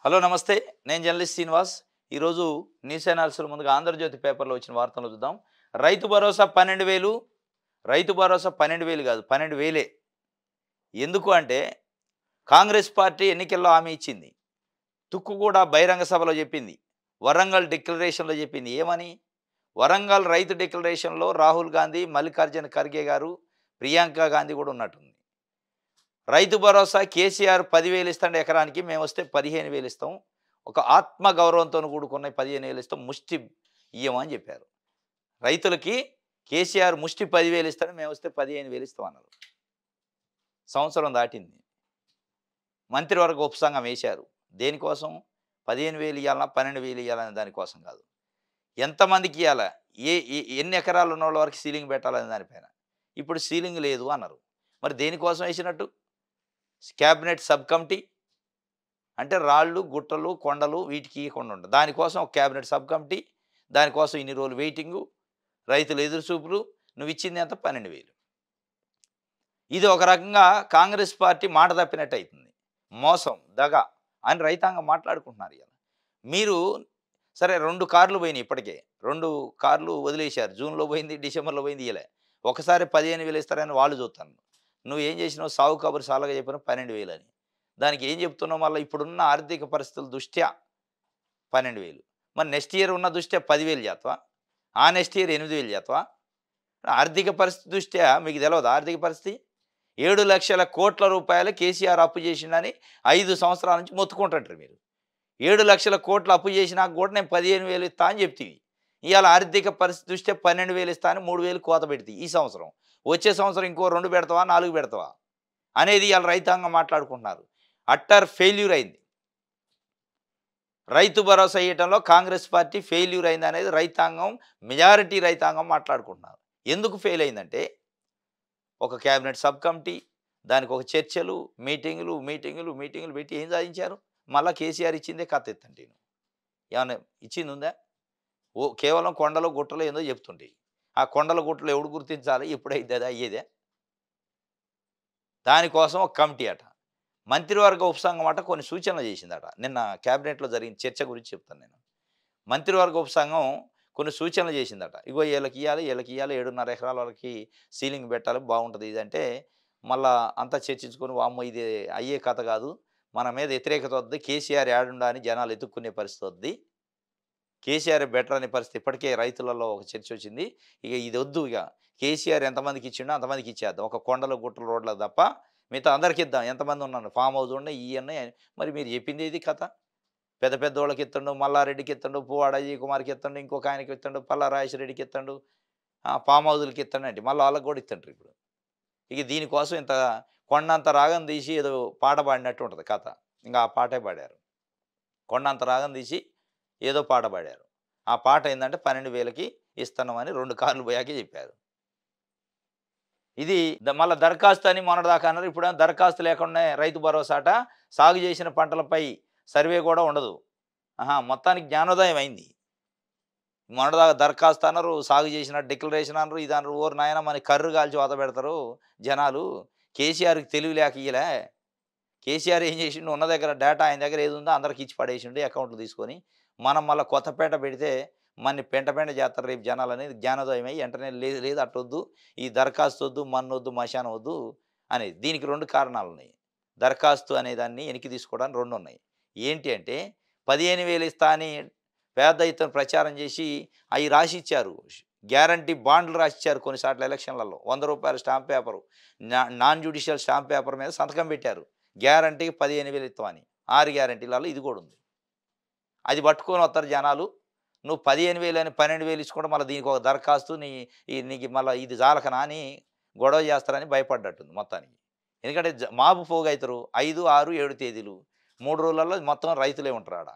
Hello నమస్తే. నేను journalist Srinivas. ఈరోజు న్యూస్ అనాలిసిస్‌లో ముందుగా 'ఆంధ్రజ్యోతి' పేపర్‌లో వచ్చిన వార్తలు చూద్దాం. రైతు భరోసా 12,000 రైతు భరోసా 12,000 కాదు 12,000. ఎందుకు అంటే కాంగ్రెస్ పార్టీ ఎన్నికల్లో హామీ ఇచ్చింది. తుక్కుగూడ బహిరంగ సభలో చెప్పింది. వరంగల్ డిక్లరేషన్‌లో చెప్పింది. ఏమని? వరంగల్ రైతు డిక్లరేషన్‌లో రాహుల్ గాంధీ, మల్లికార్జున ఖర్గే గారు, ప్రియాంక గాంధీ కూడా ఉన్నట్టుంది. రైతు భరోసా కేసీఆర్ 10,000 ఇస్తాడు ఎకరానికి. మేమొస్తే 15,000 ఇస్తాం. ఒక ఆత్మ గౌరవంతోని కూడుకున్న 15,000 ఇస్తాం. ముష్టి ఇయ్యము అని చెప్పారు. రైతులకి కేసీఆర్ ముష్టి 10,000 ఇస్తాడు. మేమొస్తే 15,000 ఇస్తాం అన్నారు. సంవత్సరం దాటింది. మంత్రివర్గ ఉపసంఘం వేశారు. దేనికోసం? 15,000 ఇయ్యాలనా? 12,000 ఇయ్యాలనే దానికోసం కాదు. ఎంతమందికి ఇయ్యాలా? ఎన్ని ఎకరాలు ఉన్నోళ్ళ వరకు సీలింగ్ పెట్టాలనే దానిపైన. ఇప్పుడు సీలింగ్ లేదు అన్నారు. మరి దేనికోసం వేసినట్టు? క్యాబినెట్ సబ్ కమిటీ అంటే రాళ్ళు, గుట్టలు, కొండలు వీటికి ఇవ్వకుండా ఉంటుంది. దానికోసం ఒక క్యాబినెట్ సబ్ కమిటీ, దానికోసం ఇన్ని రోజులు వెయిటింగు, రైతులు ఎదురుచూపులు. నువ్వు ఇచ్చింది ఎంత? 12,000. ఇది ఒక రకంగా కాంగ్రెస్ పార్టీ మాట తప్పినట్టు అవుతుంది. మోసం, దగ అని రైతాంగం మాట్లాడుకుంటున్నారు ఇవాళ. మీరు సరే 2 కార్లు పోయినాయి ఇప్పటికే. 2 కార్లు వదిలేశారు. జూన్‌లో పోయింది, డిసెంబర్‌లో పోయింది ఇయ్యలే. ఒకసారి 15,000 ఇస్తారని వాళ్ళు చూస్తాను. నువ్వేం చేసినావు? సావు కబురు సాలగా చెప్పినావు 12,000 అని. దానికి ఏం చెప్తున్నావు? మళ్ళీ ఇప్పుడున్న ఆర్థిక పరిస్థితుల దృష్ట్యా 12,000. మరి నెక్స్ట్ ఇయర్ ఉన్న దృష్ట్యా 10,000 చేస్తావా? ఆ నెక్స్ట్ ఇయర్ 8,000 చేస్తావా? ఆర్థిక పరిస్థితి దృష్ట్యా మీకు తెలియదా ఆర్థిక పరిస్థితి? 7,00,00,000 రూపాయలు కేసీఆర్ అప్పు చేసిండని 5 సంవత్సరాల నుంచి మొత్తుకుంటుంటారు మీరు. 7,00,00,000 అప్పు చేసినాక కూడా నేను 15,000 ఇస్తా అని చెప్తివి. ఇవాళ ఆర్థిక పరిస్థితి దృష్ట్యా 12,000 ఇస్తా అని 3,000 కోత పెడితే ఈ సంవత్సరం. వచ్చే సంవత్సరం ఇంకో 2 పెడతావా? 4 పెడతావా? అనేది ఇవాళ రైతాంగం మాట్లాడుకుంటున్నారు. అట్టర్ ఫెయిల్యూర్ అయింది. రైతు భరోసా ఇవ్వటంలో కాంగ్రెస్ పార్టీ ఫెయిల్యూర్ అయింది అనేది రైతాంగం, మెజారిటీ రైతాంగం మాట్లాడుకుంటున్నారు. ఎందుకు ఫెయిల్ అయిందంటే ఒక క్యాబినెట్ సబ్ కమిటీ, దానికి ఒక చర్చలు, మీటింగులు పెట్టి ఏం సాధించారు? మళ్ళా కేసీఆర్ ఇచ్చిందే కథ ఎత్తండి. ఏమన్నా ఇచ్చింది ఉందా? కేవలం కొండలు గుట్టలు ఏందో చెప్తుంటే ఆ కొండల గుట్టలు ఎవడు గుర్తించాలి? ఎప్పుడైతే అది అయ్యేదే? దానికోసం ఒక కమిటీ అట. మంత్రివర్గ ఉపసంఘం అట కొన్ని సూచనలు చేసిందట. నిన్న క్యాబినెట్‌లో జరిగిన చర్చ గురించి చెప్తాను నేను. మంత్రివర్గ ఉపసంఘం కొన్ని సూచనలు చేసిందట. ఇగో ఈళ్ళకి ఇయ్యాలి, 7.5 ఎకరాల వరకి సీలింగ్ పెట్టాలి బాగుంటది ఇదంటే, మళ్ళా అంతా చర్చించుకొని వామ్మో! ఇది అయ్యే కథ కాదు. మన మీద వ్యతిరేకత వద్ది. కేసీఆర్ ఏడుండా అని జనాలు ఎతుక్కునే పరిస్థితి వద్ది. కేసీఆర్ బెటర్ అనే పరిస్థితి ఇప్పటికే రైతులలో ఒక చర్చ వచ్చింది. ఇక ఇది వద్దు ఇక. కేసీఆర్ ఎంతమందికి ఇచ్చిండో అంతమందికి ఇచ్చేద్దాం. ఒక కొండలు, గుట్టలు, రోడ్లకు తప్ప మిగతా అందరికి ఇద్దాం. ఎంతమంది ఉన్నారు ఫామ్ హౌస్ ఉన్నాయి, ఇయ్యున్నాయి. మరి మీరు చెప్పింది ఏది కథ? పెద్ద పెద్దోళ్ళకి ఇత్తండు, మల్లారెడ్డికి ఇత్తండు, పువ్వాడ అజయ్ కుమార్‌కి ఇత్తండు, ఇంకొక ఆయనకి ఇత్తండు, పల్లా రాజేశ్వరరెడ్డికి ఇత్తండు, ఫామ్ హౌస్‌లకి ఇత్తండంటే మళ్ళీ వాళ్ళకి కూడా ఇత్తండ్రు ఇప్పుడు. ఇక దీనికోసం ఇంత కొండంత రాగం తీసి ఏదో పాట పాడినట్టు ఉంటది కథ. ఇంక ఆ పాటే పాడారు. కొండంత రాగం తీసి ఏదో పాట పాడారు. ఆ పాట ఏందంటే 12,000కి ఇస్తున్నామని 2 కార్లు పోయాకే చెప్పారు. ఇది మళ్ళా దరఖాస్తు అని మొన్నటిదాకా అన్నారు. ఇప్పుడేమో దరఖాస్తు లేకుండానే రైతు భరోసాట. సాగు చేసిన పంటలపై సర్వే కూడా ఉండదు. మొత్తానికి జ్ఞానోదయం అయింది. మొన్నటిదాకా దరఖాస్తు అన్నారు, సాగు చేసిన డిక్లరేషన్ అన్నారు, ఇది అన్నారు. ఓరి నాయన మన కర్రు కాల్చి వతపెడతారు జనాలు. కేసీఆర్‌కి తెలివి లేక ఇయ్యలే. కేసీఆర్ ఏం చేసిండు? ఉన్న దగ్గర డేటా ఆయన దగ్గర ఏది ఉందో అందరికి ఇచ్చి పడేసిండు అకౌంట్లు తీసుకొని. మనం మళ్ళా కొత్తపేట పెడితే మన్ని పెంట చేస్తారు రేపు జనాలనేది జ్ఞానోదయం అయ్యి వెంటనే లేదు లేదు అట్టొద్దు. ఈ దరఖాస్తు వద్దు, మన్నొద్దు, మశానం వద్దు అనేది. దీనికి 2 కారణాలున్నాయి. దరఖాస్తు అనేదాన్ని వెనక్కి తీసుకోవడానికి 2 ఉన్నాయి. ఏంటి అంటే 15,000 ఇస్తా అని పెద్ద ఎత్తున ప్రచారం చేసి అయి రాసిచ్చారు. గ్యారంటీ బాండ్లు రాసిచ్చారు కొన్నిసార్లు ఎలక్షన్‌లలో. రూ. 100 stamp paper. Non judicial stamp paper మీద సంతకం పెట్టారు. గ్యారంటీకి 15,000 ఇస్తామని. 6 గ్యారంటీలలో ఇది కూడా ఉంది. అది పట్టుకొని వస్తారు జనాలు. నువ్వు 15,000 అని 12,000 ఇచ్చుకుంటే మళ్ళీ దీనికి ఒక దరఖాస్తు నీకు మళ్ళీ ఇది జాలకనా అని గొడవ చేస్తారని భయపడ్డట్టుంది మొత్తానికి. ఎందుకంటే మాపు పోగైతారు. 5, 6, 7 తేదీలు 3 రోజులలో మొత్తం రైతులే ఉంటారు ఆడ.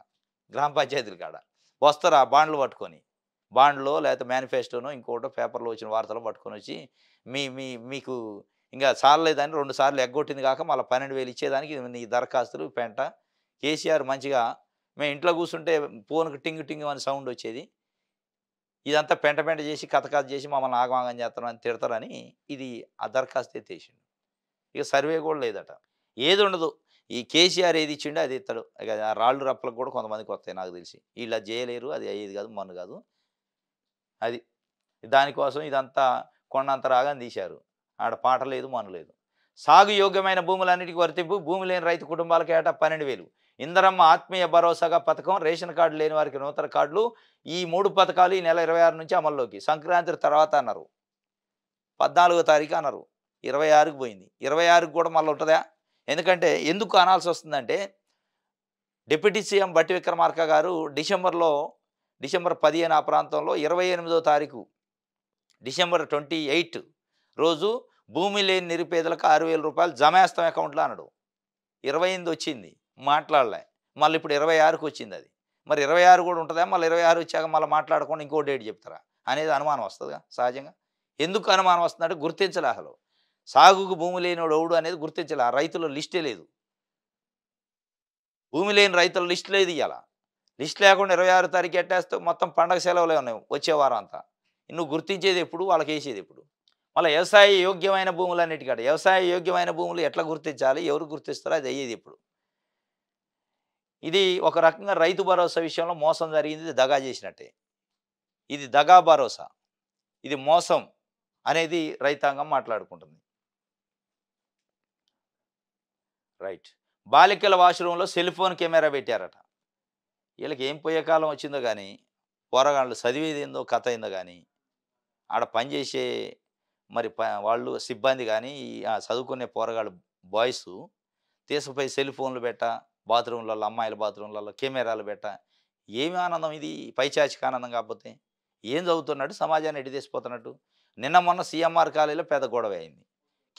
గ్రామ పంచాయతీల కాడ. వస్తారు ఆ బాండ్లు పట్టుకొని. బాండ్‌లో లేకపోతే మేనిఫెస్టోనో ఇంకోటో పేపర్‌లో వచ్చిన వార్తలు పట్టుకొని వచ్చి మీకు ఇంకా చాలలేదని 2 సార్లు ఎగ్గొట్టింది కాక మళ్ళీ 12,000 ఇచ్చేదానికి నీ దరఖాస్తులు పెంట. కేసీఆర్ మంచిగా మేము ఇంట్లో కూర్చుంటే ఫోన్‌కి టింగ్ టింగ్ అని సౌండ్ వచ్చేది. ఇదంతా పెంట చేసి కథ చేసి మమ్మల్ని ఆగమాగం చేస్తున్నారని తిడతారని ఇది ఆ దరఖాస్తు ఎత్తేసిండు. ఇక సర్వే కూడా లేదట. ఏది ఉండదు. ఈ కేసీఆర్ ఏది ఇచ్చిండో అది ఇస్తాడు. ఇక ఆ రాళ్ళు రప్పలకు కూడా కొంతమందికి వస్తాయి నాకు తెలిసి. వీళ్ళు అది చేయలేరు, అది అయ్యేది కాదు, మొన్న కాదు. అది. దానికోసం ఇదంతా కొండంత రాగాన్ని తీశారు. ఆడ పాట లేదు, మన లేదు. సాగు యోగ్యమైన భూములన్నిటికీ వర్తింపు, భూమి లేని రైతు కుటుంబాలకు ఏటా 12,000. ఇందరమ్మ ఆత్మీయ భరోసాగా పథకం, రేషన్ కార్డు లేని వారికి నూతన కార్డులు. ఈ 3 పథకాలు ఈ నెల 26 నుంచి అమల్లోకి. సంక్రాంతి తర్వాత అన్నారు. 14వ తారీఖు అన్నారు. 26కి పోయింది. 26కి కూడా మళ్ళీ ఉంటుందా? ఎందుకంటే ఎందుకు అనాల్సి వస్తుందంటే డిప్యూటీ సీఎం బట్టి విక్రమార్క గారు డిసెంబర్ 15 ఆ ప్రాంతంలో 28వ తారీఖు డిసెంబర్ 28 రోజు భూమి లేని నిరుపేదలకు 6,000 రూపాయలు జమేస్తాం అకౌంట్లో అన్నాడు. 28 వచ్చింది, మాట్లాడలే. మళ్ళీ ఇప్పుడు 26కి వచ్చింది అది. మరి 26 కూడా ఉంటుందా? మళ్ళీ 26 వచ్చాక మళ్ళీ మాట్లాడకుండా ఇంకో డేట్ చెప్తారా అనేది అనుమానం వస్తుందిగా సహజంగా. ఎందుకు అనుమానం వస్తుందంటే గుర్తించలే అసలు. సాగుకు భూమి లేనివాడు ఎవడు అనేది గుర్తించలే. ఆ రైతుల లిస్టే లేదు. భూమి లేని రైతుల లిస్ట్ లేదు ఇవాళ. లిస్ట్ లేకుండా 26 తారీఖు ఎట్టేస్తే మొత్తం పండగ సెలవులే ఉన్నాయి వచ్చే వారం అంతా. నువ్వు గుర్తించేది ఎప్పుడు, వాళ్ళకి వేసేది ఎప్పుడు? మళ్ళీ వ్యవసాయ యోగ్యమైన భూములన్నిటికాడ వ్యవసాయ యోగ్యమైన భూములు ఎట్లా గుర్తించాలి, ఎవరు గుర్తిస్తారో అది అయ్యేది ఎప్పుడు? ఇది ఒక రకంగా రైతు భరోసా విషయంలో మోసం జరిగింది, ఇది దగా చేసినట్టే. ఇది దగా భరోసా, ఇది మోసం అనేది రైతాంగం మాట్లాడుకుంటుంది. రైట్. బాలికల వాష్రూమ్లో సెల్ ఫోన్ కెమెరా పెట్టారట. వీళ్ళకి ఏం పోయే కాలం వచ్చిందో కానీ, పోరగాళ్ళు చదివేది ఏందో కథ అయిందో కానీ, ఆడ పనిచేసే మరి వాళ్ళు సిబ్బంది కానీ చదువుకునే పోరగాళ్ళు బాయ్స్ తీసుకుపోయి సెల్ ఫోన్లు పెట్ట, బాత్రూంలలో అమ్మాయిల బాత్రూంలలో కెమెరాలు పెట్ట. ఏమి ఆనందం ఇది? పైచాచిక ఆనందం కాకపోతే ఏం చదువుతున్నాడు, సమాజాన్ని ఎటు తీసిపోతున్నట్టు. నిన్న మొన్న సీఎంఆర్ కాలేజీలో పెద్ద గొడవ అయింది.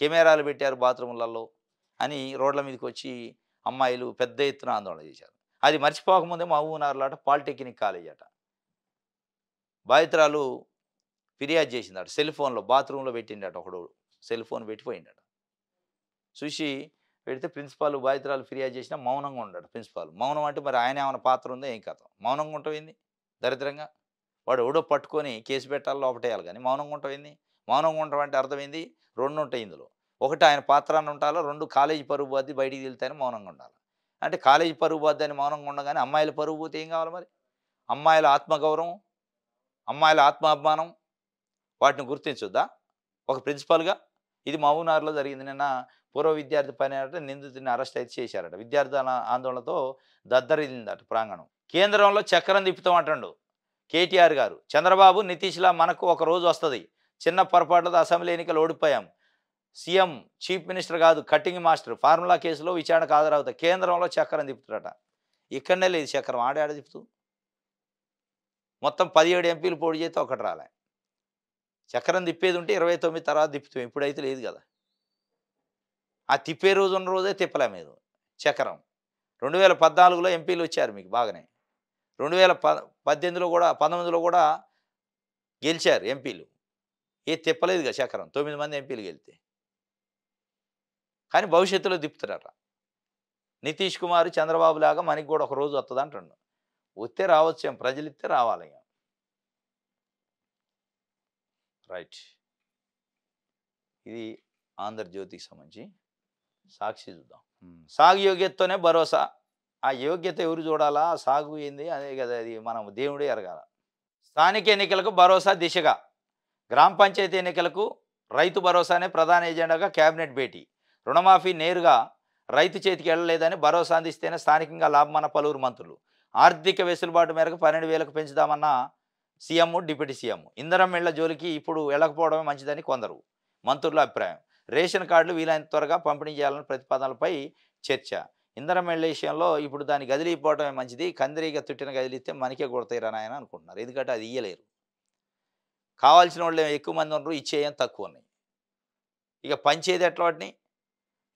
కెమెరాలు పెట్టారు బాత్రూంలలో అని రోడ్ల మీదకి వచ్చి అమ్మాయిలు పెద్ద ఎత్తున ఆందోళన చేశారు. అది మర్చిపోకముందే మహబూబ్నగర్లో పాలిటెక్నిక్ కాలేజ్ అట. బాధితురాలు ఫిర్యాదు చేసిందట. సెల్ ఫోన్లో బాత్రూంలో పెట్టిండట ఒకడు, సెల్ ఫోన్ పెట్టిపోయిందట. చూసి పెడితే ప్రిన్సిపాల్ బాధితురాలు ఫిర్యాదు చేసినా మౌనంగా ఉన్నాడు ప్రిన్సిపాల్. మౌనం అంటే మరి ఆయన ఏమైనా పాత్ర ఉందో ఏం కథ? మౌనంగా ఉంటాయింది దరిద్రంగా. వాడు ఎవడో పట్టుకొని కేసు పెట్టాలి, లోపటేయాలి. కానీ మౌనంగా ఉంటాయింది. మౌనంగా ఉండటం అంటే అర్థమైంది 2 ఉంటాయి ఇందులో. ఒకటి ఆయన పాత్ర అని ఉండాలి, 2 కాలేజీ పరుగు పోద్ది బయటికి వెళ్తాయని మౌనంగా ఉండాలి. అంటే కాలేజీ పరుగు పోద్ది అని మౌనంగా ఉండగానే అమ్మాయిల పరుగు పోతే ఏం కావాలి మరి? అమ్మాయిల ఆత్మగౌరవం, అమ్మాయిల ఆత్మాభిమానం వాటిని గుర్తించొద్దా ఒక ప్రిన్సిపల్గా? ఇది మహబూబ్నగర్లో జరిగింది. నిన్న పూర్వ విద్యార్థి పని అంటే నిందితుడిని అరెస్ట్ అయితే చేశారట. విద్యార్థి ఆందోళనతో దద్దరిల్లిందట ప్రాంగణం. కేంద్రంలో చక్రం తిప్పుతాం అంటాడు కేటీఆర్ గారు. చంద్రబాబు నితీష్లా మనకు ఒక రోజు వస్తుంది, చిన్న పొరపాటుతో అసెంబ్లీ ఎన్నికలు ఓడిపోయాం, సీఎం చీఫ్ మినిస్టర్ కాదు కట్టింగ్ మాస్టర్, ఫార్ములా కేసులో విచారణకు హాజరవుతా. కేంద్రంలో చక్రం తిప్పుతాడట. ఇక్కడనే లేదు చక్రం, ఆడ తిప్పుతూ. మొత్తం 17 ఎంపీలు పోటీ చేస్తే ఒకటి రాలే. చక్రం తిప్పేది ఉంటే 29 తర్వాత తిప్పుతాం, ఇప్పుడైతే లేదు కదా. ఆ తిప్పే రోజు ఉన్న రోజే తిప్పలే మీరు చక్రం. 2014లో ఎంపీలు వచ్చారు మీకు బాగానే. 2018లో కూడా 19లో కూడా గెలిచారు ఎంపీలు. తిప్పలేదుగా చక్రం, 9 మంది ఎంపీలు గెలితే. కానీ భవిష్యత్తులో తిప్పుతారట. నితీష్ కుమార్ చంద్రబాబు లాగా మనకి కూడా ఒక రోజు వస్తుంది అంటుండు. వస్తే రావచ్చు, ప్రజలు ఇస్తే రావాలి. రైట్. ఇది ఆంధ్రజ్యోతికి సంబంధించి. సాక్షి చూద్దాం. సాగు యోగ్యతతోనే భరోసా. ఆ యోగ్యత ఎవరు చూడాలా, సాగు ఏంది అదే కదా, అది మనం దేవుడే ఎరగాల. స్థానిక ఎన్నికలకు భరోసా దిశగా గ్రామ పంచాయతీ ఎన్నికలకు రైతు భరోసానే ప్రధాన ఎజెండాగా కేబినెట్ భేటీ. రుణమాఫీ నేరుగా రైతు చేతికి వెళ్ళలేదని భరోసా అందిస్తేనే స్థానికంగా లాభమన్న పలువురు మంత్రులు. ఆర్థిక వెసులుబాటు మేరకు 12,000కు పెంచుదామన్న సీఎం, డిప్యూటీ సీఎం. ఇంధనం ఇళ్ల జోలికి ఇప్పుడు వెళ్ళకపోవడమే మంచిదని కొందరు మంత్రుల అభిప్రాయం. రేషన్ కార్డులు వీలైనంత త్వరగా పంపిణీ చేయాలని ప్రతిపాదనలపై చర్చ. ఇంధనం ఇళ్ల విషయంలో ఇప్పుడు దాన్ని గదిలిపోవడమే మంచిది, కందిరీగా తుట్టిన గదిలిస్తే మనకే కొడతాయిరా నాయన అనుకుంటున్నారు. ఎందుకంటే అది ఇయ్యలేరు. కావాల్సిన వాళ్ళు ఎక్కువ మంది ఉన్నారు, ఇచ్చేయం తక్కువ ఉన్నాయి. ఇక పంచేది ఎట్లా వాటిని?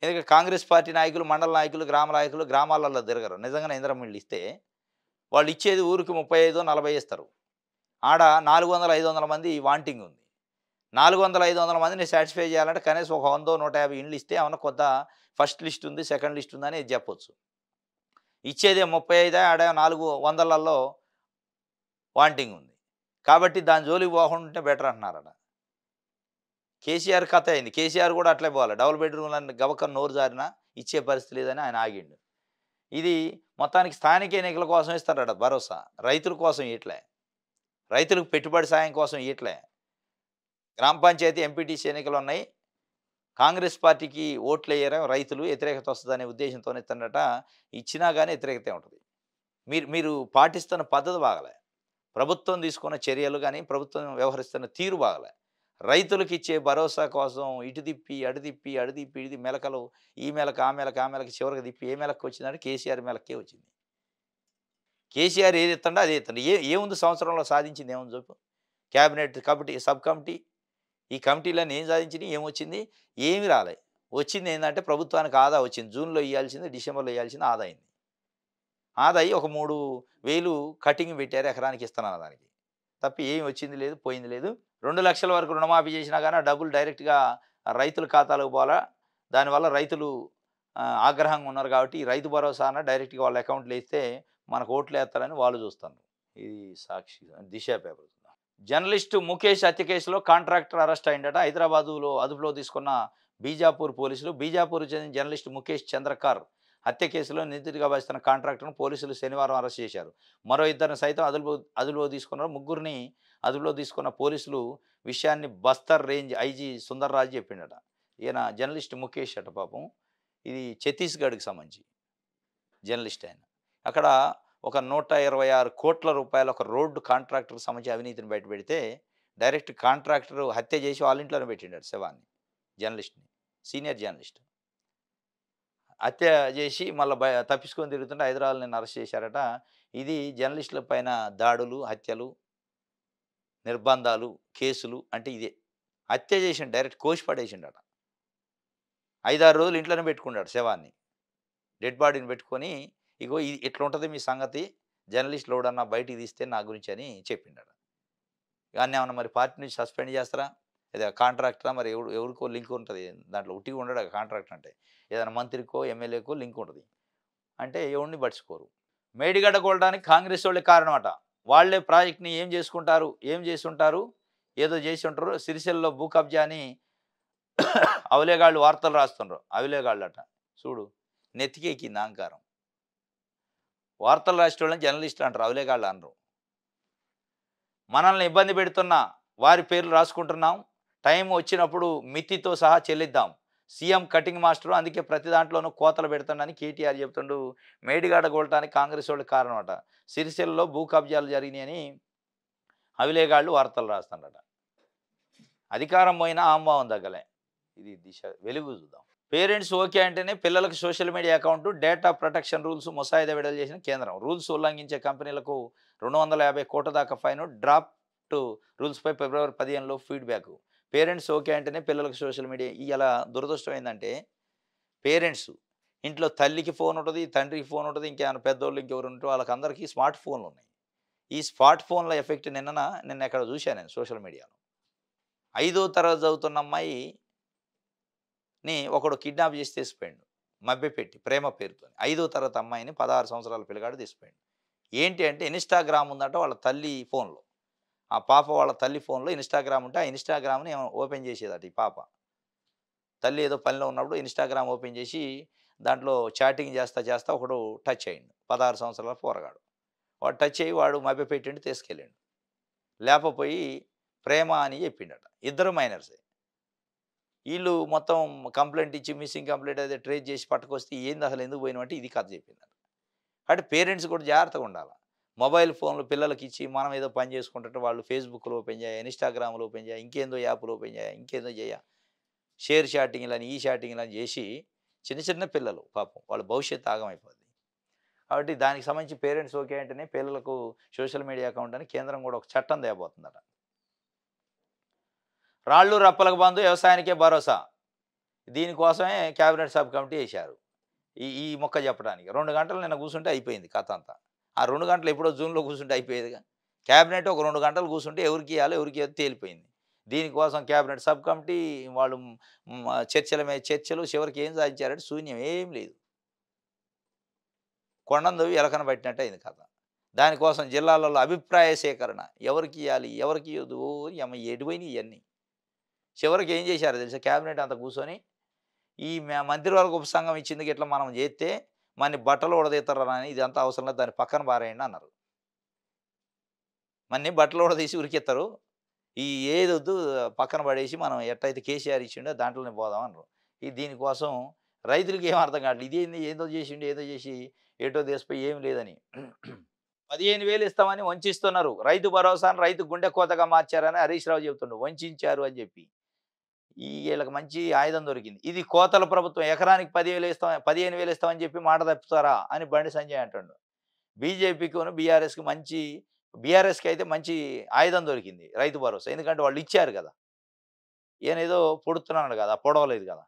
ఎందుకంటే కాంగ్రెస్ పార్టీ నాయకులు, మండల నాయకులు, గ్రామ నాయకులు గ్రామాలలో తిరగరు. నిజంగానే ఇంధనం ఇళ్ళు ఇస్తే వాళ్ళు ఇచ్చేది ఊరికి 35, 40 ఇస్తారు. ఆడ 400, 500 మంది వాంటింగ్ ఉంది. 400, 500 మందిని సాటిస్ఫై చేయాలంటే కనీసం ఒక 100, 150 ఇండ్లు ఇస్తే ఏమన్నా కొత్త ఫస్ట్ లిస్ట్ ఉంది, సెకండ్ లిస్ట్ ఉందని చెప్పొచ్చు. ఇచ్చేదే 35, ఆడ 400లలో వాంటింగ్ ఉంది. కాబట్టి దాని జోలికి పోకుండా బెటర్ అంటున్నారట. కేసీఆర్ కథ అయింది. కేసీఆర్ కూడా అట్లే పోవాలి. డబుల్ బెడ్రూమ్లని గవకం నోరు జారినా ఇచ్చే పరిస్థితి లేదని ఆయన ఆగిండు. ఇది మొత్తానికి స్థానిక ఎన్నికల కోసం ఇస్తారట భరోసా. రైతుల కోసం ఇయట్లే. రైతులకు పెట్టుబడి సాయం కోసం ఇయట్లే. గ్రామ పంచాయతీ, ఎంపీటీసీ ఎన్నికలున్నాయి. కాంగ్రెస్ పార్టీకి ఓట్లెయ్యరు రైతులు, వ్యతిరేకత వస్తదనే ఉద్దేశంతోనే ఇస్తాడట. ఇచ్చినా గానీ వ్యతిరేకతే ఉంటది. మీరు మీరు పాటిస్తున్న పద్ధతి బాగాలే. ప్రభుత్వం తీసుకున్న చర్యలు గానీ, ప్రభుత్వం వ్యవహరిస్తున్న తీరు బాగాలే. రైతులకిచ్చే భరోసా కోసం ఇటు తిప్పి, అటు తిప్పి, అటు తిప్పి, ఇది మెలకలు, ఈ మెలక, ఆ మెలక, ఆ మెలక చివరికి తిప్పి ఏ మెలక్కొచ్చిందంటే కేసీఆర్ మెలక్కే వచ్చింది. కేసీఆర్ ఏది ఇత్తండో అదే ఇత్తండు. ఏముంది సంవత్సరంలో సాధించింది ఏముంది చెప్పు? క్యాబినెట్ కమిటీ, సబ్ కమిటీ, ఈ కమిటీలన్నీ ఏం సాధించినయి? ఏమొచ్చింది? ఏమి రాలే. వచ్చింది ఏందంటే ప్రభుత్వానికి ఆదా వచ్చింది. జూన్‌లో ఇయ్యాల్సింది, డిసెంబర్‌లో ఇయ్యాల్సింది ఆదా అయింది. ఆదా అయ్యి ఒక 3,000 కటింగ్ పెట్టారు ఎకరానికి ఇస్తున్నాను దానికి. తప్ప ఏమి వచ్చింది లేదు, పోయింది లేదు. 2,00,000 వరకు రుణమాఫీ చేసినా గానీ ఆ డబ్బులు డైరెక్ట్‌గా రైతుల ఖాతాలోకి పోలా. దానివల్ల రైతులు ఆగ్రహంగా ఉన్నారు కాబట్టి ఈ రైతు భరోసా అన్న డైరెక్ట్‌గా వాళ్ళ అకౌంట్‌లో ఏస్తే మనకు ఓట్లేత్తారని వాళ్ళు చూస్తున్నారు. ఇది సాక్షి, దిశ పేపర్. జర్నలిస్టు ముఖేష్ హత్య కేసులో కాంట్రాక్టర్ అరెస్ట్ అయిందట. హైదరాబాదులో అదుపులో తీసుకున్న బీజాపూర్ పోలీసులు. బీజాపూర్‌కు చెందిన జర్నలిస్టు ముఖేష్ చంద్రకార్ హత్య కేసులో నిందితుడిగా భావిస్తున్న కాంట్రాక్టర్ను పోలీసులు శనివారం అరెస్ట్ చేశారు. మరో ఇద్దరిని సైతం అదుపులో తీసుకున్నారు. ముగ్గురిని అదుపులో తీసుకున్న పోలీసులు విషయాన్ని బస్తర్ రేంజ్ ఐజీ సుందర్ రాజ్ చెప్పిండట. ఈయన జర్నలిస్ట్ ముఖేష్ అట పాపం. ఇది ఛత్తీస్‌గఢ్‌కి సంబంధించి జర్నలిస్ట్ ఆయన. అక్కడ ఒక 126 కోట్ల రూపాయల ఒక రోడ్డు కాంట్రాక్టర్‌కి సంబంధించి అవినీతిని బయటపెడితే డైరెక్ట్ కాంట్రాక్టర్ హత్య చేసి వాళ్ళ ఇంట్లోనే పెట్టిండట శవాన్ని, జర్నలిస్ట్‌ని, సీనియర్ జర్నలిస్ట్. హత్య చేసి మళ్ళా తప్పించుకొని తిరుగుతుంటే హైదరాబాద్‌లో నిన్న అరెస్ట్ చేశారట. ఇది జర్నలిస్టుల పైన దాడులు, హత్యలు, నిర్బంధాలు, కేసులు అంటే ఇదే. హత్య చేసిండు, డైరెక్ట్ కోసి పడేసిండట. 5, 6 రోజులు ఇంట్లోనే పెట్టుకున్నాడు శవాన్ని. డెడ్ బాడీని పెట్టుకొని ఇగో ఇది ఇట్లుంటది మీ సంగతి, జర్నలిస్టులు ఎవడన్నా బయటికి తీస్తే నా గురించి అని చెప్పిండట. ఆయన్నేమన్నా మరి పార్టీ నుంచి సస్పెండ్ చేస్తారా? లేదా కాంట్రాక్టరా? మరి ఎవరికో లింక్ ఉంటది. దాంట్లో ఉట్టిగా ఉండడు కాంట్రాక్టర్ అంటే. ఏదైనా మంత్రికో, ఎమ్మెల్యేకో లింక్ ఉంటది. అంటే ఎవడిని పట్టించుకోరు. మేడిగడ్డ కూలడానికి కాంగ్రెస్ వాళ్ళే కారణమట. వాళ్ళే ప్రాజెక్ట్‌ని ఏం చేసుకుంటారు? ఏం చేసుంటారు? ఏదో చేసి ఉంటారు. సిరిసిల్లలో భూ కబ్జా అని అవలేగాళ్ళు వార్తలు రాస్తుండ్రు. అవలేగాళ్ళట. చూడు నెత్తికెక్కింది అహంకారం. వార్తలు రాసేటోళ్ళని జర్నలిస్టులు అంటారు. అవలేగాళ్ళు అనరు. మనల్ని ఇబ్బంది పెడుతున్న వారి పేర్లు రాసుకుంటున్నాం. టైం వచ్చినప్పుడు మితితో సహా చెల్లిద్దాం. సీఎం కటింగ్ మాస్టరు, అందుకే ప్రతి దాంట్లోనూ కోతలు పెడుతుండని కేటీఆర్ చెప్తుండు. మేడిగడ్డ కూలటానికి కాంగ్రెస్ వాళ్ళు కారణం అట. సిరిసిల్లలో భూ కబ్జాలు జరిగినాయని అవిలేగాళ్ళు వార్తలు రాస్తుండట. అధికారం పోయినా ఆంభావం తగ్గలే. ఇది దిశ. వెలుగు చూద్దాం. పేరెంట్స్ ఓకే అంటేనే పిల్లలకు social media account, data protection rules ముసాయిదా విడుదల చేసిన కేంద్రం. రూల్స్ ఉల్లంఘించే కంపెనీలకు 250 కోట్ల దాకా ఫైన్. డ్రాఫ్ట్ రూల్స్పై ఫిబ్రవరి 15లో ఫీడ్బ్యాక్. పేరెంట్స్ ఓకే అంటేనే పిల్లలకు సోషల్ మీడియా. ఇలా దురదృష్టం ఏంటంటే పేరెంట్స్ ఇంట్లో తల్లికి ఫోన్ ఉంటుంది, తండ్రికి ఫోన్ ఉంటుంది, ఇంకేమైనా పెద్దోళ్ళు ఇంకెవరు ఉంటే వాళ్ళకందరికీ స్మార్ట్ ఫోన్లు ఉన్నాయి. ఈ స్మార్ట్ ఫోన్ల ఎఫెక్ట్ నిన్న ఎక్కడ చూశాను నేను సోషల్ మీడియాలో. 5వ తరగతి చదువుతున్న అమ్మాయిని ఒకడు కిడ్నాప్ చేసి తీసిపోయాడు. మభ్యపెట్టి ప్రేమ పేరుతో 5వ తరగతి అమ్మాయిని 16 సంవత్సరాల పిల్లగాడు తీసిపోయాడు. ఏంటి అంటే ఇన్‌స్టాగ్రామ్ ఉందట వాళ్ళ తల్లి ఫోన్‌లో. ఆ పాప వాళ్ళ తల్లి ఫోన్‌లో ఇన్‌స్టాగ్రామ్ ఉంటే ఆ ఇన్‌స్టాగ్రామ్‌ని ఓపెన్ చేసేదట ఈ పాప. తల్లి ఏదో పనిలో ఉన్నప్పుడు ఇన్‌స్టాగ్రామ్ ఓపెన్ చేసి దాంట్లో చాటింగ్ చేస్తా ఒకడు టచ్ అయ్యిండు. 16 సంవత్సరాల పోరగాడు. వాడు టచ్ అయ్యి వాడు మభ్యపెట్టిండు, తీసుకెళ్ళిండు. లేపపోయి ప్రేమ అని చెప్పిండట. ఇద్దరు మైనర్సే. వీళ్ళు మొత్తం కంప్లెయింట్ ఇచ్చి మిస్సింగ్ కంప్లెయింట్ అదే ట్రేస్ చేసి పట్టుకొస్తే ఏంది అసలు ఎందుకు పోయినావంటే ఇది కథ చెప్పిందట. అంటే పేరెంట్స్ కూడా జాగ్రత్తగా ఉండాలి. మొబైల్ ఫోన్లు పిల్లలకి ఇచ్చి మనం ఏదో పని చేసుకుంటుంటే వాళ్ళు ఫేస్‌బుక్‌లో ఓపెన్ చేయ, ఇన్‌స్టాగ్రామ్‌లో ఓపెన్ చేయ, ఇంకేందో యాప్‌లు ఓపెన్ చేయ, ఇంకేందో చేయ. షేర్ చాటింగ్‌లని, ఈ చాటింగ్‌లని చేసి చిన్న చిన్న పిల్లలు పాపం వాళ్ళ భవిష్యత్తు ఆగమైపోద్ది. కాబట్టి దానికి సంబంధించి పేరెంట్స్ ఓకే అంటేనే పిల్లలకు సోషల్ మీడియా అకౌంట్ అని కేంద్రం కూడా ఒక చట్టం తేబోతుందట. రాళ్ళు రప్పలకు బంధు, వ్యవసాయానికే భరోసా. దీనికోసమే క్యాబినెట్ సబ్ కమిటీ వేశారు. ఈ మొక్క చెప్పడానికి 2 గంటలు నిన్న కూర్చుంటే అయిపోయింది కథ అంతా. ఆ 2 గంటలు ఎప్పుడో జూన్‌లో కూర్చుంటే అయిపోయేదిగా. క్యాబినెట్ ఒక 2 గంటలు కూర్చుంటే ఎవరికి ఇవ్వాలో ఎవరికి ఇవ్వద్దో తేలిపోయింది. దీనికోసం క్యాబినెట్ సబ్ కమిటీ వాళ్ళు చర్చల మీద చర్చలు, చివరికి ఏం సాధించారంటే శూన్యం, ఏం లేదు. కొండను తవ్వి ఎలకన పట్టినట్టు అయింది కథ. దానికోసం జిల్లాలలో అభిప్రాయ సేకరణ, ఎవరికి ఇవ్వాలి, ఎవరికి ఇవ్వద్దు, ఎటు పోయినాయి ఇవన్నీ. చివరికి ఏం చేశారో తెలుసా? క్యాబినెట్ అంతా కూర్చొని ఈ మంత్రివర్గ ఉపసంఘం ఇచ్చింది ఇట్లా మనం చేస్తే మన బట్టలు ఉడదీతారని ఇదంతా అవసరం లేదు దాన్ని పక్కన పారేయండి అన్నారు. మన్ని బట్టలు ఉడదీసి ఉరికిస్తారు. ఈ ఏదొద్దు పక్కన పడేసి మనం ఎట్టయితే కేసీఆర్ ఇచ్చిండో దాంట్లోనే పోదాం అన్నారు. దీనికోసం రైతులకి ఏం అర్థం కావట్లేదు. ఇదేంది ఏదో చేసిండు ఏదో చేసి ఏటో దేశపోయి ఏమి లేదని 15,000 ఇస్తామని వంచిస్తున్నారు. రైతు భరోసాను రైతు గుండె కోతగా మార్చారని హరీష్ రావు చెబుతుండు. వంచారు అని చెప్పి. ఈళ్ళకి మంచి ఆయుధం దొరికింది. ఇది కోతల ప్రభుత్వం ఎకరానికి 10,000 ఇస్తాం 15,000 ఇస్తామని చెప్పి మాట తప్పుతారా అని బండి సంజయ్ అంటుండు. బీజేపీకిను బీఆర్ఎస్‌కి అయితే మంచి ఆయుధం దొరికింది రైతు భరోసా. ఎందుకంటే వాళ్ళు ఇచ్చారు కదా! ఈయనేదో పొడుస్తున్నాడు కదా! పొడవలేదు కదా!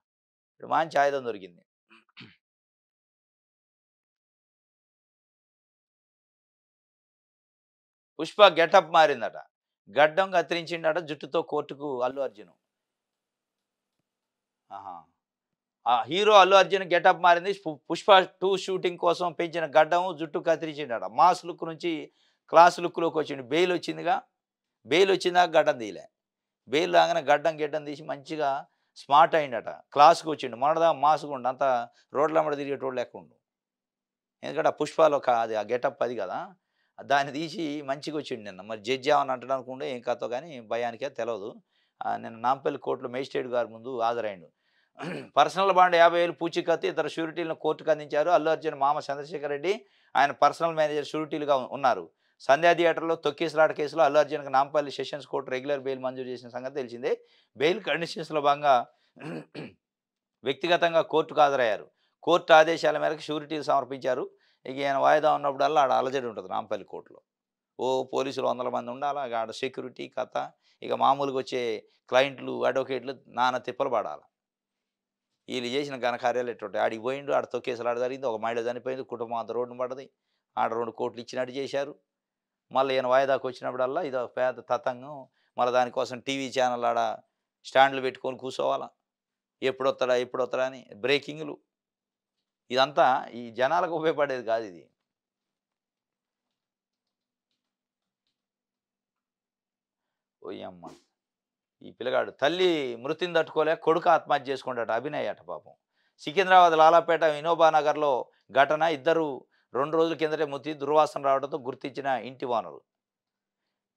ఇప్పుడు మంచి ఆయుధం దొరికింది. పుష్ప గెటప్ మారిందట. గడ్డం కత్తిరించిండట జుట్టుతో కోర్టుకు అల్లు అర్జున్. ఆహా! ఆ హీరో అల్లు అర్జున్ గెటప్ మారింది. పుష్ప 2 షూటింగ్ కోసం పెంచిన గడ్డం, జుట్టు కత్తిరించిండట. మాస్ లుక్ నుంచి క్లాస్ లుక్‌లోకి వచ్చిండు. బెయిల్ వచ్చిందిగా. బెయిల్ వచ్చిందాక గడ్డం తీయలే. బెయిల్ రాగానే గడ్డం గిడ్డం తీసి మంచిగా స్మార్ట్ అయిండట. క్లాస్‌కి వచ్చిండు. మొన్నటిదాకా మాస్‌గా ఉండు. అంతా రోడ్లెంబట తిరిగేటోడు లెక్క ఉండు. ఎందుకంటే ఆ పుష్పాలో అది ఆ గెటప్ అది కదా! దాన్ని తీసి మంచిగా వచ్చిండు నిన్న. మరి జడ్జి ఏమన్నా అంటాడు అనుకుంటే ఏం కథో గాని భయానికే తెలవదు. నిన్న నాంపల్లి కోర్టులో మేజిస్ట్రేట్ గారి ముందు హాజరైండు. పర్సనల్ బాండ్ 50,000 పూచీకత్తు ఇద్దరు షూరిటీలను కోర్టుకు అందించారు. అల్లు అర్జున్ మామ చంద్రశేఖర్ రెడ్డి, ఆయన పర్సనల్ మేనేజర్ షూరిటీలుగా ఉన్నారు. సంధ్యా థియేటర్‌లో తొక్కిసలాట కేసులో అల్లు అర్జున్‌కు Nampally sessions court regular bail మంజూరు చేసిన సంగతి తెలిసిందే. బెయిల్ కండిషన్స్‌లో భాగంగా వ్యక్తిగతంగా కోర్టుకు హాజరయ్యారు. కోర్టు ఆదేశాల మేరకు షూరిటీలు సమర్పించారు. ఇక ఈయన వాయిదా ఉన్నప్పుడల్లా ఆడ అలజడి ఉంటది నాంపల్లి కోర్టులో. పోలీసులు వందల మంది ఉండాలా. ఆడ సెక్యూరిటీ కథ. ఇక మామూలుగా వచ్చే క్లయింట్లు, అడ్వకేట్లు నానా తిప్పలు పడాల. ఈళ్ళు చేసిన ఘనకార్యాలు ఎట్టుంటాయి. ఆడికి పోయిండు. ఆడ తొక్కేసలాట జరిగింది. ఒక మహిళ చనిపోయింది. కుటుంబం అంతా రోడ్డున పడ్డది. ఆడ 2 కోట్లు ఇచ్చినట్టు చేశారు. మళ్ళీ ఈయన వాయిదాకు వచ్చినప్పుడల్లా ఇదో పెద్ద తతంగం. మళ్ళీ దానికోసం టీవీ ఛానల్ ఆడ స్టాండ్‌లు పెట్టుకొని కూసోవాలా. ఎప్పుడొత్తడా? ఎప్పుడొత్తడా? అని బ్రేకింగ్‌లు. ఇదంతా ఈ జనాలకు ఉపయోగపడేది కాదిది. ఓయమ్మ! ఈ పిల్లగాడు తల్లి మృతిని తట్టుకోలేక కొడుకు ఆత్మహత్య చేసుకుంటాడు. అభినయ్ అట పాపం. సికింద్రాబాద్ లాలాపేట వినోబా నగర్‌లో ఘటన. ఇద్దరు 2 రోజుల కిందటే మృతి. దుర్వాసన రావడంతో గుర్తించిన ఇంటి ఓనరు.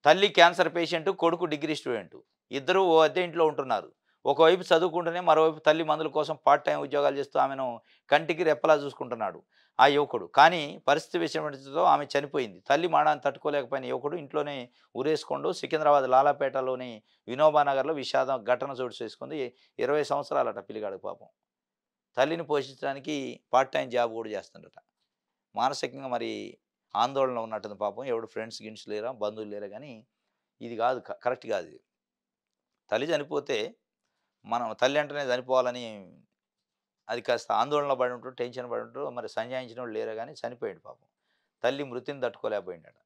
తల్లి క్యాన్సర్ పేషెంటు, కొడుకు డిగ్రీ స్టూడెంటు. ఇద్దరూ ఓ అద్దె ఇంట్లో ఉంటున్నారు. ఒకవైపు చదువుకుంటూనే మరోవైపు తల్లి మందుల కోసం పార్ట్ టైమ్ ఉద్యోగాలు చేస్తూ ఆమెను కంటికి రెప్పలా చూసుకుంటున్నాడు ఆ యువకుడు. కానీ పరిస్థితి విషమించడంతో ఆమె చనిపోయింది. తల్లి మరణాన్ని తట్టుకోలేకపోయిన యువకుడు ఇంట్లోనే ఉరేసుకుంటూ సికింద్రాబాద్ లాలాపేటలోని వినోబా నగర్‌లో విషాదం ఘటన చోటు చేసుకుంది. 20 సంవత్సరాలట పిల్లగాడికి పాపం. తల్లిని పోషించడానికి పార్ట్ టైమ్ జాబ్ కూడా చేస్తుండట. మానసికంగా మరి ఆందోళనలో ఉన్నట్టుంది పాపం. ఎవడు ఫ్రెండ్స్ గిన్స్ లేరా, బంధువులు లేరా గానీ ఇది కాదు కరెక్ట్ కాదు ఇది. తల్లి చనిపోతే మనం తల్లి అంటేనే చనిపోవాలని అది కాస్త ఆందోళన పడి ఉంటాడు, టెన్షన్ పడి ఉంటాడు. మరి సంజాయించినోళ్ళు లేరు గానీ చనిపోయాడు పాపం. తల్లి మృతిని తట్టుకోలేకపోయిండట.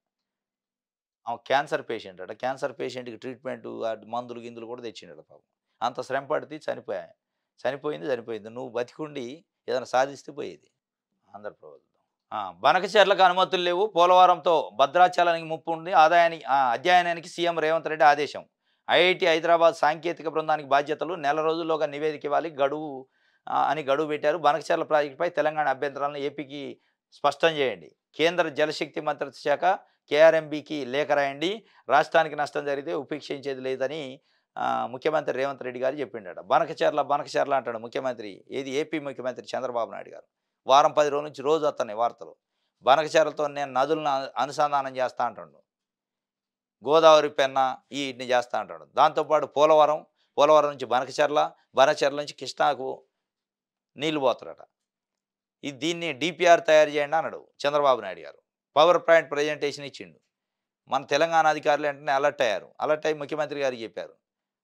ఆమె క్యాన్సర్ పేషెంట్ అట. క్యాన్సర్ పేషెంట్‌కి ట్రీట్‌మెంటు మందులు, గిందులు కూడా తెచ్చిండట పాపం. అంత శ్రమ పడితే చనిపోయా. చనిపోయింది. నువ్వు బతికుండి ఏదైనా సాధిస్తే పోయేది. ఆంధ్రప్రభుత్వం. బనకచెర్లకు అనుమతులు లేవు. పోలవరంతో భద్రాచలానికి ముప్పు ఉంది. అధ్యయనానికి సీఎం రేవంత్ రెడ్డి ఆదేశం. ఐఐటీ హైదరాబాద్ సాంకేతిక బృందానికి బాధ్యతలు. నెల రోజుల్లోగా నివేదిక ఇవ్వాలి. గడువు పెట్టారు. బనకచెర్ల ప్రాజెక్టుపై తెలంగాణ అభ్యంతరాలను ఏపీకి స్పష్టం చేయండి. కేంద్ర జలశక్తి మంత్రిత్వ శాఖ కేఆర్ఎంబీకి లేఖ రాయండి. రాష్ట్రానికి నష్టం జరిగితే ఉపేక్షించేది లేదని ముఖ్యమంత్రి రేవంత్ రెడ్డి గారు చెప్పిండట. బనకచెర్ల అంటాడు ముఖ్యమంత్రి. ఏపీ ముఖ్యమంత్రి చంద్రబాబు నాయుడు గారు. వారం 10 రోజుల నుంచి రోజు వస్తున్నాయి వార్తలు. బనకచెర్లతో నేను నదులను అనుసంధానం చేస్తా అంటుండు. గోదావరి పెన్నా వీటిని చేస్తా అంటాడు. దాంతోపాటు పోలవరం నుంచి బనకచెర్ల నుంచి కృష్ణాకు నీళ్లు పోతారట. దీన్ని డిపిఆర్ తయారు చేయండి అన్నాడు చంద్రబాబు నాయుడు గారు. పవర్ పాయింట్ ప్రజెంటేషన్ ఇచ్చిండు. మన తెలంగాణ అధికారులు వెంటనే అలర్ట్ అయ్యి ముఖ్యమంత్రి గారికి చెప్పారు.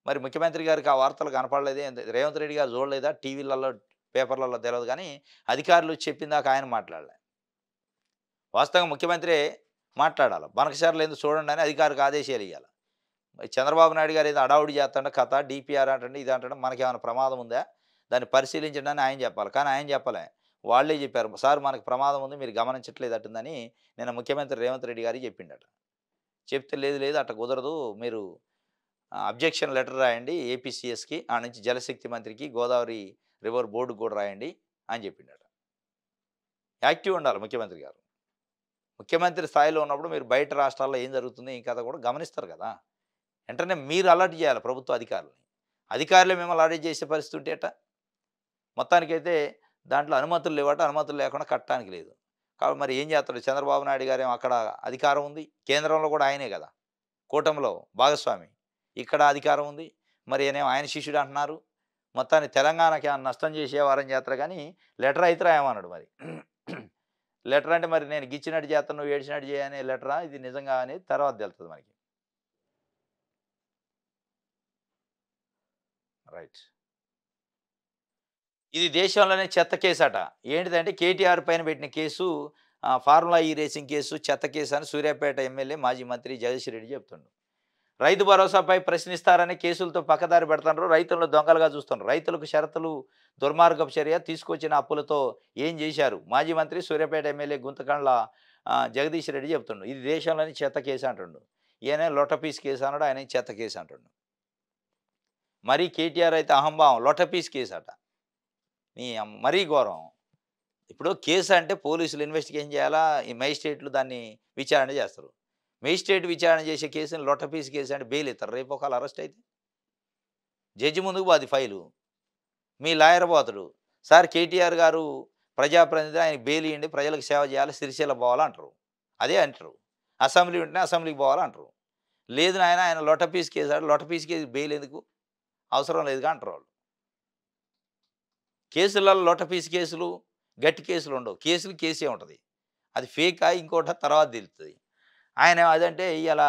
మరి ముఖ్యమంత్రి గారికి ఆ వార్తలు కనపడలేదే, రేవంత్ రెడ్డి గారు చూడలేదా, టీవీలలో పేపర్లలో తెలియదు కానీ అధికారులు చెప్పిందాక ఆయన మాట్లాడలే. వాస్తవంగా ముఖ్యమంత్రి మాట్లాడాలి. బనకచెర్ల ఎందుకు చూడండి అని అధికారికి ఆదేశాలు ఇవ్వాలి. చంద్రబాబు నాయుడు గారు ఏదో అడావుడి చేస్తాడు కథ డిపిఆర్ అంటండి ఇది అంటాడు. మనకేమైనా ప్రమాదం ఉందా దాన్ని పరిశీలించండి అని ఆయన చెప్పాలి. కానీ ఆయన చెప్పలే. వాళ్ళే చెప్పారు, సార్ మనకు ప్రమాదం ఉంది మీరు గమనించట్లేదు అట్టుందని నిన్న ముఖ్యమంత్రి రేవంత్ రెడ్డి గారికి చెప్పిండట. చెప్తే లేదు అట్లా కుదరదు, మీరు అబ్జెక్షన్ లెటర్ రాయండి ఏపీసీఎస్కి, ఆ నుంచి జలశక్తి మంత్రికి, గోదావరి రివర్ బోర్డు కూడా రాయండి అని చెప్పిండట. యాక్టివ్ ఉండాలి ముఖ్యమంత్రి గారు. ముఖ్యమంత్రి స్థాయిలో ఉన్నప్పుడు మీరు బయట రాష్ట్రాల్లో ఏం జరుగుతుంది ఈ కథ కూడా గమనిస్తారు కదా. వెంటనే మీరు అలర్ట్ చేయాలి ప్రభుత్వ అధికారులని. అధికారులే మిమ్మల్ని అలర్ట్ చేసే పరిస్థితి ఉంటే ఎట్టా? మొత్తానికైతే దాంట్లో అనుమతులు లేవట. అనుమతులు లేకుండా కట్టడానికి లేదు. కాబట్టి మరి ఏం చేస్తాడు చంద్రబాబు నాయుడు గారేమో అక్కడ అధికారం ఉంది. కేంద్రంలో కూడా ఆయనే కదా కూటమిలో భాగస్వామి. ఇక్కడ అధికారం ఉంది. మరి ఈయనేమో ఆయన శిష్యుడు అంటున్నారు. మొత్తాన్ని తెలంగాణకి ఏమన్నా నష్టం చేసేవారని చేస్తారు కానీ లెటర్ అయితే రాయమన్నాడు మరి. లెటర్ అంటే మరి నేను గిచ్చినట్టు చేస్తాను నువ్వు ఏడ్చినట్టు చేయనే లెటరా ఇది నిజంగా అనేది తర్వాత తెలుస్తుంది మనకి. రైట్. ఇది దేశంలోనే చెత్త కేసు అట. ఏంటిదంటే కేటీఆర్ పైన పెట్టిన కేసు ఫార్ములా ఈ రేసింగ్ కేసు చెత్త కేసు అని సూర్యాపేట ఎమ్మెల్యే మాజీ మంత్రి జగదీష్ రెడ్డి చెప్తుండు. రైతు భరోసాపై ప్రశ్నిస్తారని కేసులతో పక్కదారి పెడుతున్నారు. రైతులను దొంగలుగా చూస్తున్నారు. రైతులకు షరతులు దుర్మార్గపు చర్య తీసుకొచ్చిన అప్పులతో ఏం చేశారు మాజీ మంత్రి సూర్యాపేట ఎమ్మెల్యే గుంతకండ్ల జగదీష్ రెడ్డి చెప్తుండు. ఇది దేశంలోని చెత్త కేసు అంటుండు. ఈయన లొటపీస్ కేసు అన్నాడు, ఆయన చెత్త కేసు అంటుండు. మరీ కేటీఆర్ అయితే అహంభావం లొటపీస్ కేసు అట. మరీ ఘోరం. ఇప్పుడు కేసు అంటే పోలీసులు ఇన్వెస్టిగేషన్ చేయాలా, ఈ మేజిస్ట్రేట్లు దాన్ని విచారణ చేస్తారు. మేజిస్ట్రేట్ విచారణ చేసే కేసుని లొటపీస్ కేసు అంటే బెయిల్ ఇస్తారు. రేపు ఒకవేళ అరెస్ట్ అయితే జడ్జి ముందుకు పోదు ఫైలు. మీ లాయర్ పోతాడు, సార్ కేటీఆర్ గారు ప్రజాప్రతినిధి ఆయన బెయిల్ ఇవ్వండి ప్రజలకు సేవ చేయాలి సిరిసిల్ల పోవాలంటారు. అదే అంటారు. అసెంబ్లీ ఉంటేనే అసెంబ్లీకి పోవాలంటారు. లేదు నాయన ఆయన లొటపీస్ కేసు అంటే లొటపీస్ కేసు బెయిల్ ఎందుకు అవసరం లేదుగా అంటారు వాళ్ళు. కేసులలో లొటపీస్ కేసులు గట్టి కేసులు ఉండవు. కేసే ఉంటుంది. అది ఫేకా ఇంకోట తర్వాత తెలుస్తుంది. ఆయన అదంటే ఇలా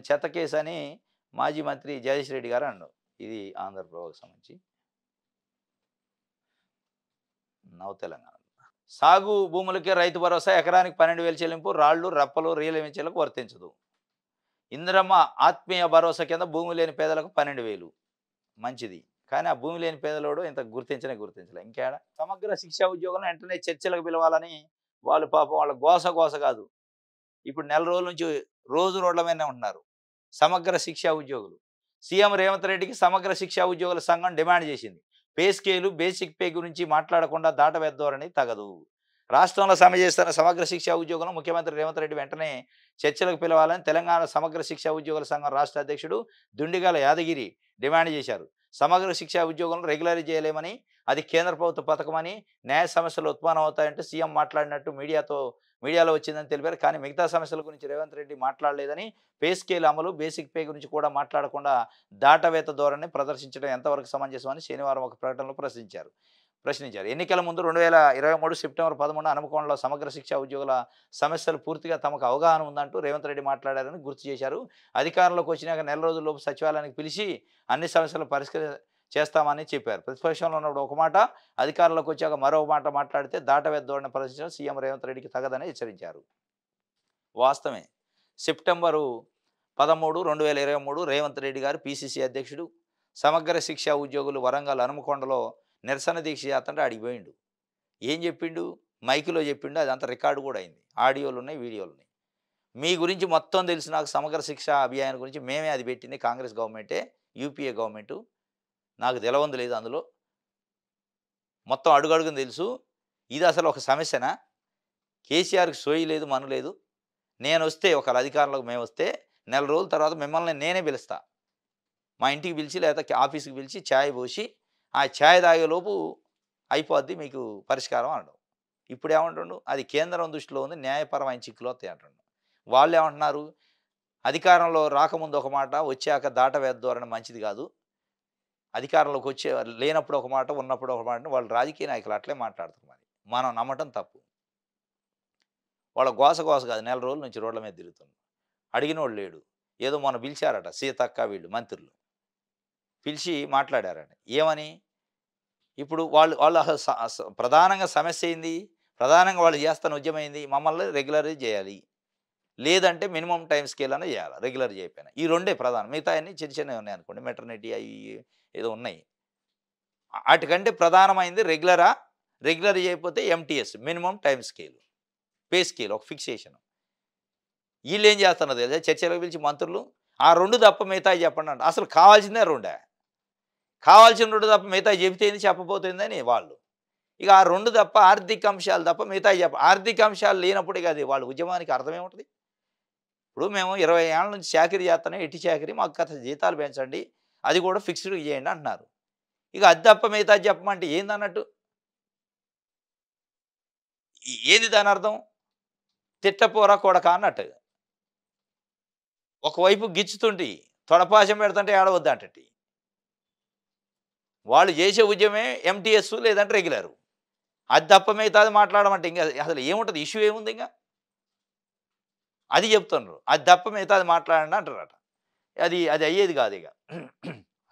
చెత్త కేసు అని మాజీ మంత్రి జగదీష్ రెడ్డి గారు అన్నాడు. ఇది ఆంధ్రప్రభకు సంబంధించి నవ తెలంగాణ. సాగు భూములకే రైతు భరోసా ఎకరానికి 12,000 చెల్లింపు రాళ్లు రప్పలు రియల్ ఎస్టేట్లకు వర్తించదు. ఇందిరమ్మ ఆత్మీయ భరోసా కింద భూమి లేని పేదలకు 12,000 మంచిది. కానీ ఆ భూమి లేని పేదలోడు ఇంత గుర్తించలే. ఇంకేడా సమగ్ర శిక్షా ఉద్యోగులను వెంటనే చర్చలకు పిలవాలని వాళ్ళు పాపం వాళ్ళ గోస కాదు. ఇప్పుడు నెల రోజుల నుంచి రోజు రోడ్ల మీదనే ఉంటున్నారు సమగ్ర శిక్షా ఉద్యోగులు. సీఎం రేవంత్ రెడ్డికి సమగ్ర శిక్షా ఉద్యోగుల సంఘం డిమాండ్ చేసింది. పే స్కేలు బేసిక్ పే గురించి మాట్లాడకుండా దాటవేద్దోరని తగదు. రాష్ట్రంలో సమ్మె చేస్తున్న సమగ్ర శిక్షా ఉద్యోగులను ముఖ్యమంత్రి రేవంత్ రెడ్డి వెంటనే చర్చలకు పిలవాలని తెలంగాణ సమగ్ర శిక్షా ఉద్యోగుల సంఘం రాష్ట్ర అధ్యక్షుడు దుండిగల యాదగిరి డిమాండ్ చేశారు. సమగ్ర శిక్షా ఉద్యోగులను రెగ్యులరైజ్ చేయలేమని, అది కేంద్ర ప్రభుత్వ పథకమని, న్యాయ సమస్యలు ఉత్పన్నం అవుతాయంటూ సీఎం మాట్లాడినట్టు మీడియాలో వచ్చిందని తెలిపారు. కానీ మిగతా సమస్యల గురించి రేవంత్ రెడ్డి మాట్లాడలేదని, పే స్కేల్ అమలు బేసిక్ పే గురించి కూడా మాట్లాడకుండా దాటవేత ధోరణి ప్రదర్శించడం ఎంతవరకు సమంజసమని శనివారం ఒక ప్రకటనలో ప్రశ్నించారు. ఎన్నికల ముందు 2023 సెప్టెంబర్ 11 హనుమకొండలో సమగ్ర శిక్షా ఉద్యోగుల సమస్యలు పూర్తిగా తమకు అవగాహన ఉందంటూ రేవంత్ రెడ్డి మాట్లాడారని గుర్తు చేశారు. అధికారంలోకి వచ్చినాక నెల రోజుల్లోపు సచివాలయానికి పిలిచి అన్ని సమస్యలు చేస్తామని చెప్పారు. ప్రతిపక్షంలో ఉన్నప్పుడు ఒక మాట, అధికారంలోకి వచ్చాక మరో మాట మాట్లాడితే దాటవేత ధోరణి ప్రదర్శించడం సీఎం రేవంత్ రెడ్డికి తగదని హెచ్చరించారు. వాస్తవమే. సెప్టెంబరు 13, 2023 రేవంత్ రెడ్డి గారు పిసిసి అధ్యక్షుడు సమగ్ర శిక్షా ఉద్యోగులు వరంగల్ హనుమకొండలో నిరసన దీక్ష చేస్తుంటే అడిగిపోయిండు. ఏం చెప్పిండు? మైకులో చెప్పిండు. అదంతా రికార్డు కూడా అయింది. ఆడియోలు ఉన్నాయి, వీడియోలు ఉన్నాయి. మీ గురించి మొత్తం తెలుసు నాకు. సమగ్ర శిక్ష అభియాన్ గురించి మేమే అది పెట్టింది కాంగ్రెస్ గవర్నమెంటే, యూపీఏ గవర్నమెంటు. నాకు తెలవంది లేదు అందులో. మొత్తం అడుగడుగుని తెలుసు. ఇది అసలు ఒక సమస్యనా? కేసీఆర్కి సోయి లేదు, మను లేదు. నేను వస్తే ఒకళ్ళ అధికారంలోకి మేము వస్తే నెల రోజుల తర్వాత మిమ్మల్ని నేనే పిలుస్తా. మా ఇంటికి పిలిచి లేకపోతే ఆఫీస్కి పిలిచి ఛాయ్ పోసి ఆ ఛాయ్ తాగేలోపు అయిపోద్ది మీకు పరిష్కారం అనడం. ఇప్పుడు ఏమంటుండు? అది కేంద్రం దృష్టిలో ఉంది, న్యాయపరమైన చిక్కులు వస్తాయి అంటుండు. వాళ్ళు ఏమంటున్నారు? అధికారంలో రాకముందు ఒక మాట, వచ్చాక దాటవేత ధోరణి మంచిది కాదు. అధికారంలోకి వచ్చే లేనప్పుడు ఒక మాట, ఉన్నప్పుడు ఒక మాట. వాళ్ళు రాజకీయ నాయకులు అట్లే మాట్లాడుతున్నారు. మరి మనం నమ్మటం తప్పు. వాళ్ళ గోస కాదు. నెల రోజుల నుంచి రోడ్ల మీద తిరుగుతున్నారు. అడిగినోడు లేడు. ఏదో మొన్న పిలిచారట సీతక్క వీళ్ళు మంత్రులు పిలిచి మాట్లాడారట. ఏమని? ఇప్పుడు వాళ్ళు ప్రధానంగా సమస్య ఏంది? ప్రధానంగా వాళ్ళు చేస్తున్న ఉద్యమం ఏంది? మమ్మల్ని రెగ్యులరైజ్ చేయాలి, లేదంటే మినిమం టైం స్కేల్ అనే చేయాలి. రెగ్యులర్ చేయకపోయినా ఈ రెండే ప్రధానం. మిగతా అన్ని చిన్నవి ఉన్నాయి అనుకోండి, మెటర్నిటీ అవి ఏదో ఉన్నాయి. వాటికంటే ప్రధానమైంది రెగ్యులర్ చేయకపోతే MTS minimum time scale, pay scale ఒక ఫిక్సేషన్. వీళ్ళు ఏం చేస్తున్నారు తెలుసా? చర్చలకు పిలిచి మంత్రులు ఆ రెండు తప్ప మిగతా చెప్పండి అంట. అసలు కావాల్సిందే రెండే. కావాల్సిన 2 తప్ప మిగతాయి చెబితే ఏంది చెప్పపోతుందని వాళ్ళు. ఇక ఆ 2 తప్ప ఆర్థిక అంశాలు తప్ప మిగతాయి ఆర్థిక అంశాలు లేనప్పుడు ఇక అది వాళ్ళ ఉద్యమానికి అర్థమేముంటది? ఇప్పుడు మేము 20 ఏళ్ల నుంచి చాకిరీ చేస్తున్నాం. ఎట్టి చాకిరీ మాకు కాస్త జీతాలు పెంచండి. అది కూడా ఫిక్స్‌డ్‌గా చేయండి అంటున్నారు. ఇక అది తప్ప మిగతాది చెప్పమంటే ఏందన్నట్టు? ఏంది దానర్థం? తిట్టపోరా కొడకా అన్నట్టు. ఒకవైపు గిచ్చుతుంటి, తొడపాశం పెడుతుంటే ఏడవద్దంటటి. వాళ్ళు చేసే ఉద్యమే ఎంటీఎస్ లేదంటే రెగ్యులరు. అది తప్ప మిగతాది మాట్లాడమంటే ఇంక అసలు ఏముంటది? ఇష్యూ ఏముందింక? అది చెప్తున్నారు. అది తప్ప మిగతాది మాట్లాడండి అంటారట. అది అది అయ్యేది కాదిక.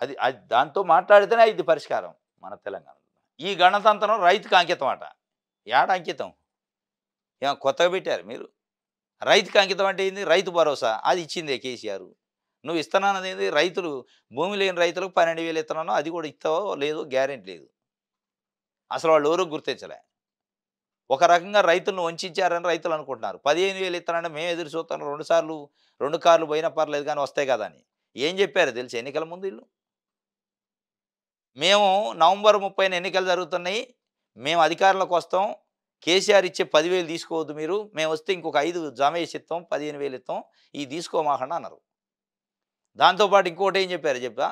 అది అది దాంతో మాట్లాడితేనే అయ్యిద్ది పరిష్కారం మన తెలంగాణలో. ఈ గణతంత్రం రైతుకి అంకితం అట. ఏడ అంకితం? ఏమో కొత్తగా పెట్టారా మీరు? రైతుకి అంకితం అంటే ఏంది? రైతు భరోసా అది ఇచ్చిందే కేసీఆర్. నువ్వు ఇస్తున్నాననేది రైతులు భూమి లేని రైతులకు 12,000 ఇస్తున్నాను. అది కూడా ఇస్తావో లేదో గ్యారెంటీ లేదు. అసలు వాళ్ళు ఎవరో గుర్తించలే. ఒక రకంగా రైతులను వంచారని రైతులు అనుకుంటున్నారు. 15,000 ఇస్తానంటే మేము ఎదురు చూస్తున్నాం 2 సార్లు 2 కార్లు పోయినా పర్లేదు కానీ వస్తాయి కదా అని. ఏం చెప్పారో తెలుసా ఎన్నికల ముందు ఈళ్ళు? మేము నవంబర్ 30న ఎన్నికలు జరుగుతున్నాయి. మేము అధికారంలోకి వస్తాం. కేసీఆర్ ఇచ్చే 10,000 తీసుకోవద్దు మీరు. మేము వస్తే ఇంకొక 5 జమ చేసి ఇస్తాం. 15,000 ఇస్తాం. ఇయి తీసుకోమాకండి అన్నారు. దాంతో పాటు ఇంకోటి ఏం చెప్పారో చెప్పా?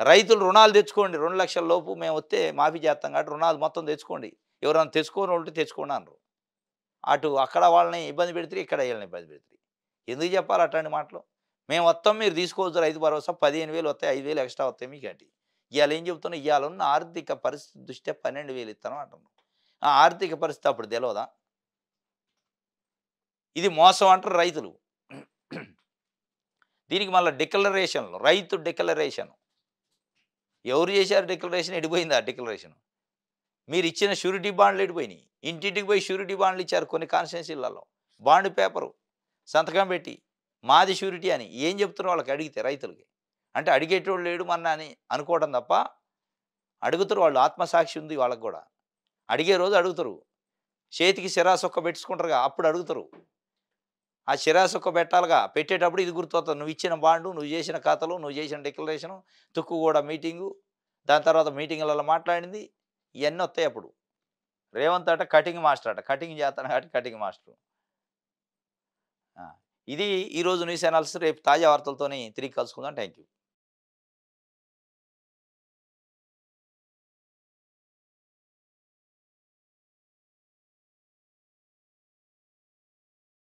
రైతులు రుణాలు తెచ్చుకోండి. 2,00,000 లోపు మేము వస్తే మాఫీ చేస్తాం కాబట్టి రుణాలు మొత్తం తెచ్చుకోండి. ఎవరైనా తెచ్చుకోనోళ్ళు తెచ్చుకోండి అన్నారు. అటు అక్కడ వాళ్ళని ఇబ్బంది పెడితిరి. ఇక్కడ ఈళ్ళని ఇబ్బంది పెడితిరి. ఎందుకు చెప్పాలి అట్లాంటి మాటలు? మేము వస్తాం మీరు తీసుకోవచ్చు రైతు భరోసా 15,000 వస్తాయి. 5,000 ఎక్స్‌ట్రా వస్తాయి మీకేంటి? ఇయాల ఏం చెప్తున్నా? ఇయాలున్న ఆర్థిక పరిస్థితి దృష్ట్యా 12,000 ఇస్తాను అంటున్నాం. ఆ ఆర్థిక పరిస్థితి అప్పుడు తెలవదా? ఇది మోసం అంటారు రైతులు. దీనికి మళ్ళా డిక్లరేషన్‌లు రైతు డిక్లరేషన్. ఎవరు చేశారు డిక్లరేషన్? ఎడిపోయింది ఆ డిక్లరేషన్. మీరిచ్చిన షూరిటీ బాండ్‌లు ఎడిపోయినాయి. ఇంటింటికి పోయి షూరిటీ బాండ్‌లు ఇచ్చారు కొన్ని కాన్స్టిట్యున్సీలలో. బాండ్ పేపరు సంతకం పెట్టి మాది షూరిటీ అని. ఏం చెప్తున్నారు వాళ్ళకి అడిగితే రైతులకి? అంటే అడిగేటోడు లేడు మొన్న అని అనుకోవడం తప్ప అడుగుతారు వాళ్ళు. ఆత్మసాక్షి ఉంది వాళ్ళకి గూడా. అడిగే రోజు అడుగుతారు. చేతికి సిరాసొక్క పెట్టేసుకుంటారుగా అప్పుడు అడుగుతారు. ఆ సిరాసొక్క పెట్టాలిగా. పెట్టేటప్పుడు ఇది గుర్తొత్తది. నువ్వు ఇచ్చిన బాండు, నువ్వు చేసిన ఖాతాలు, నువ్వు చేసిన డిక్లరేషను, తుక్కుగూడ మీటింగు, దాని తర్వాత మీటింగులలో మాట్లాడింది ఇయన్నీ వస్తాయి అప్పుడు. రేవంత్ అట కటింగ్ మాస్టర్ అట. కటింగ్ చేస్తాను కాబట్టి కటింగ్ మాస్టరు. ఆ! ఇది ఈరోజు న్యూస్ అనాలిసిస్. రేపు తాజా వార్తలతోని తిరిగి కలుసుకుందాం. Thank you.